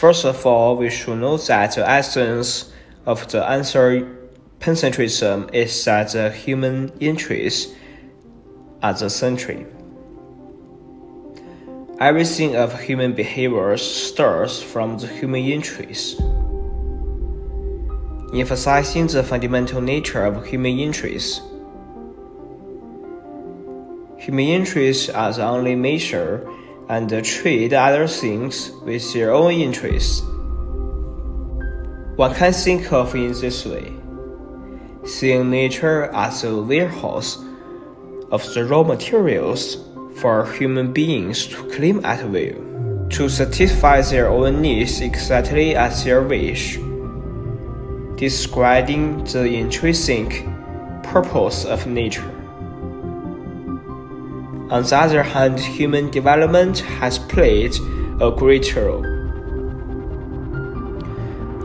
First of all, we should know that the essence of the anthropocentrism is that the human interests are the center. Everything of human behavior starts from the human interests. Emphasizing the fundamental nature of human interests. Human interests are the only measure and treat other things with their own interests. One can think of in this way, seeing nature as a warehouse of the raw materials for human beings to claim at will, to satisfy their own needs exactly as their wish, describing the intrinsic purpose of nature. On the other hand, human development has played a great role,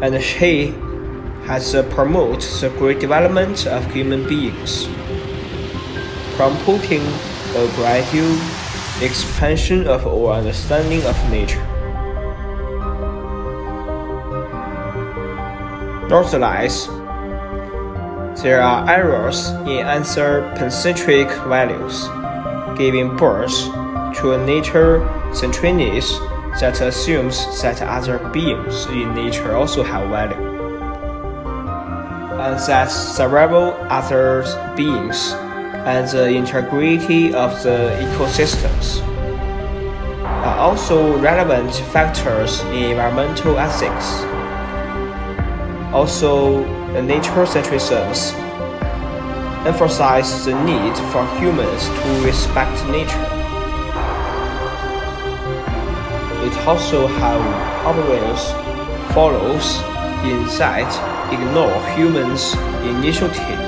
and he has promoted the great development of human beings, promoting a gradual expansion of our understanding of nature. Nevertheless, there are errors in anthropocentric values, giving birth to a nature-centeredness that assumes that other beings in nature also have value, and that several other beings and the integrity of the ecosystems are also relevant factors in environmental ethics. Also, the nature-centrism emphasizes the need for humans to respect nature. It also follows in that ignore humans' initiative,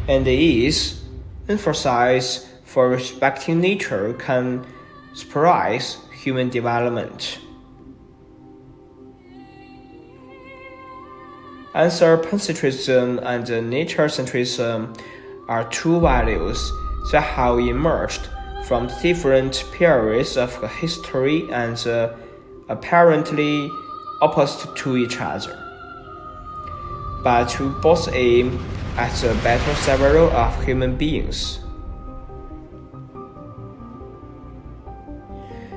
and is emphasized for respecting nature can surprise human development. Anthropocentrism and nature-centrism are two values that have emerged from different periods of history and apparently opposite to each other, but to both aim at the better survival of human beings.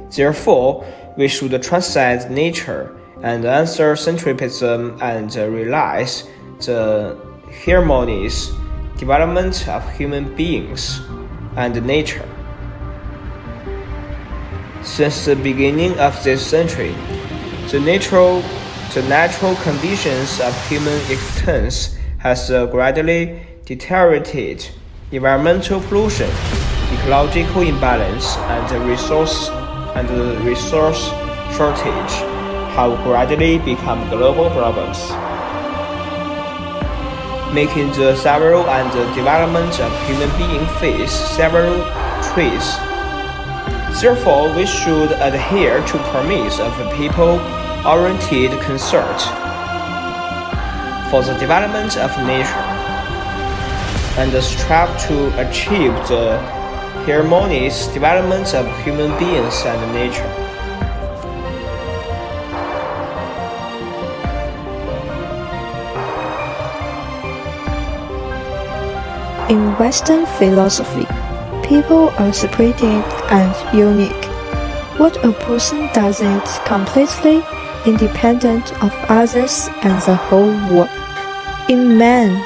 Therefore, we should transcend nature and anthropocentrism and realize the harmonious development of human beings and nature. Since the beginning of this century, the natural conditions of human existence has gradually deteriorated. Environmental pollution, ecological imbalance, and resource shortage have gradually become global problems, making the survival and development of human beings face several threats. Therefore, we should adhere to promise of people-oriented concern for the development of nature, and strive to achieve the harmonious development of human beings and nature. In Western philosophy, people are separated and unique. What a person does is completely independent of others and the whole world. In man,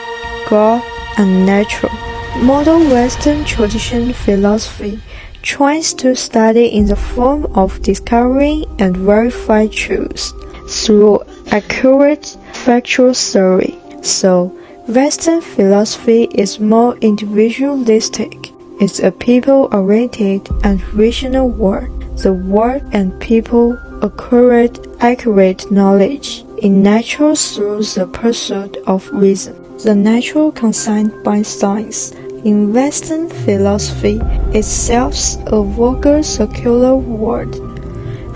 God, and nature, modern Western tradition philosophy tries to study in the form of discovering and verify truth through accurate factual theory. So, Western philosophy is more individualistic. It's a people-oriented and rational world. The world and people acquire accurate knowledge in nature through the pursuit of reason. The natural consigned by science in Western philosophy itself a vulgar circular world.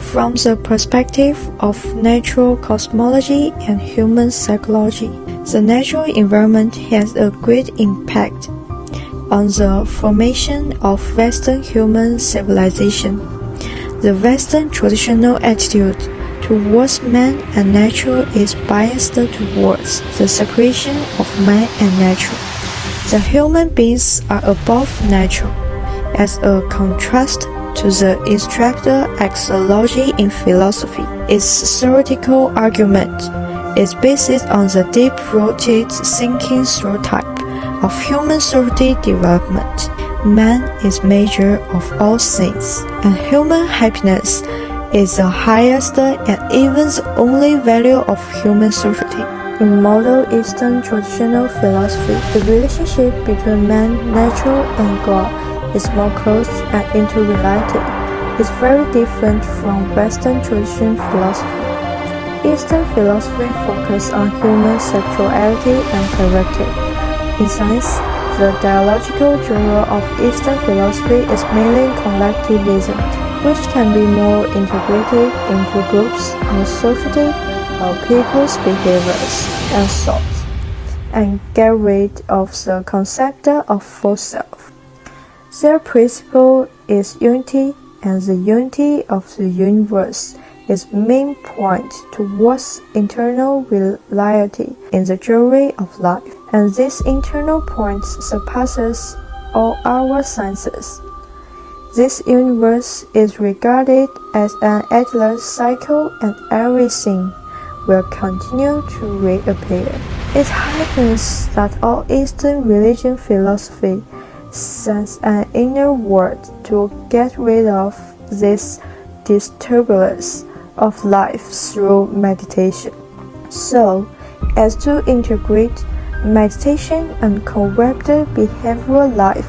From the perspective of natural cosmology and human psychology, the natural environment has a great impact on the formation of Western human civilization. The Western traditional attitude towards man and nature is biased towards the separation of man and nature. The human beings are above nature, as a contrast to the abstract axiology in philosophy. Its theoretical argument is based on the deep-rooted thinking stereotype of human social development. Man is measure of all things, and human happiness is the highest and even the only value of human society. In modern Eastern traditional philosophy, the relationship between man, nature, and God is more close and interrelated. It's very different from Western traditional philosophy. Eastern philosophy focuses on human sexuality and character. In science, the dialogical genre of Eastern philosophy is mainly collectivism, which can be more integrated into groups or society or people's behaviors and thoughts, and get rid of the concept of full self. Their principle is unity, and the unity of the universe is main point towards internal reality in the journey of life, and this internal point surpasses all our senses. This universe is regarded as an endless cycle, and everything will continue to reappear. It happens that all Eastern religion philosophy sends an inner world to get rid of this disturbance of life through meditation, so as to integrate meditation and correct behavioral life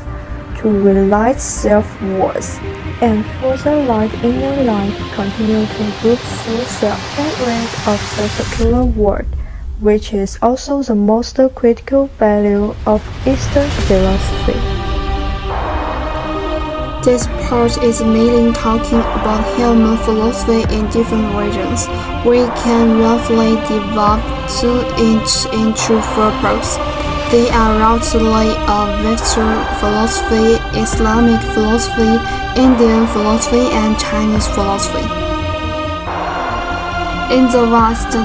to realize self-worth, and further let inner life continue to group through self, get rid of the secular world, which is also the most critical value of Eastern philosophy. This part is mainly talking about human philosophy in different regions. We can roughly divide into four groups. They are roughly Western philosophy, Islamic philosophy, Indian philosophy, and Chinese philosophy. In the West, the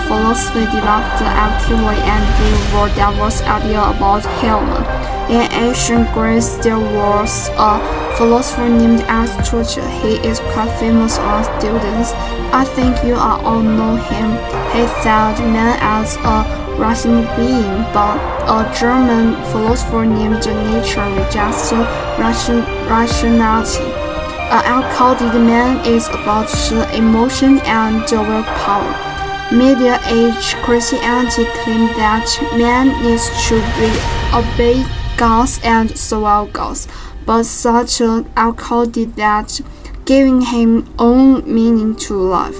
philosophy developed actively and gave a diverse idea about human. In ancient Greece, there was a philosopher named Aristotle. He is quite famous among students. I think you all know him. He thought man as a rational being, but a German philosopher named Nietzsche rejects rationality. An accorded man is about emotion and willpower. Middle Age Christianity claimed that man needs to obey gods and serve gods, but such an accorded that giving him own meaning to life.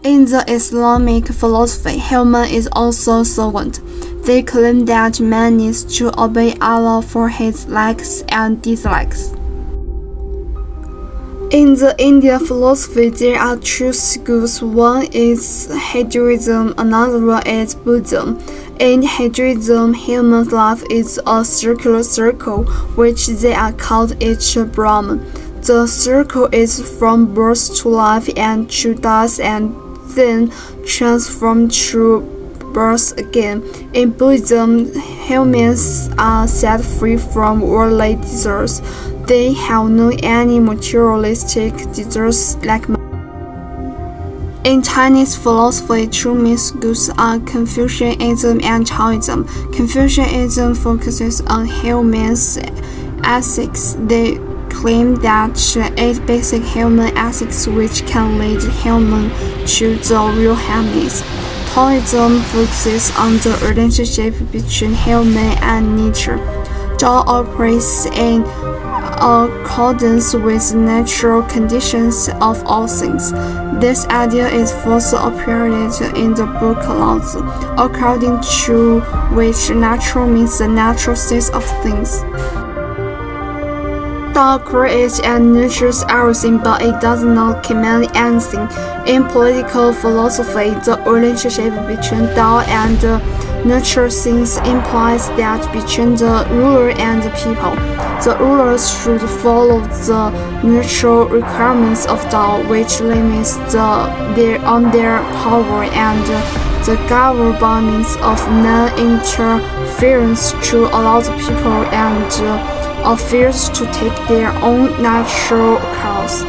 In the Islamic philosophy, human is also servant. They claim that man needs to obey Allah for his likes and dislikes. In the Indian philosophy, there are two schools. One is Hinduism, another one is Buddhism. In Hinduism, human life is a circular circle, which they are called each Brahman. The circle is from birth to life and to death, and then transformed to birth again. In Buddhism, humans are set free from worldly desires. They have no any materialistic desires like money. In Chinese philosophy, two main schools are Confucianism and Taoism. Confucianism focuses on human ethics. They claim that 8 basic human ethics which can lead human to the real happiness. Taoism focuses on the relationship between human and nature. Tao operates in accordance with natural conditions of all things. This idea is first appeared in the book Lao Tzu, according to which natural means the natural state of things. Tao creates and nurtures everything, but it does not command anything. In political philosophy, the relationship between Tao and Natural things implies that between the ruler and the people, the rulers should follow the natural requirements of Tao, which limits their power and the governance of non-interference to allow the people and affairs to take their own natural course.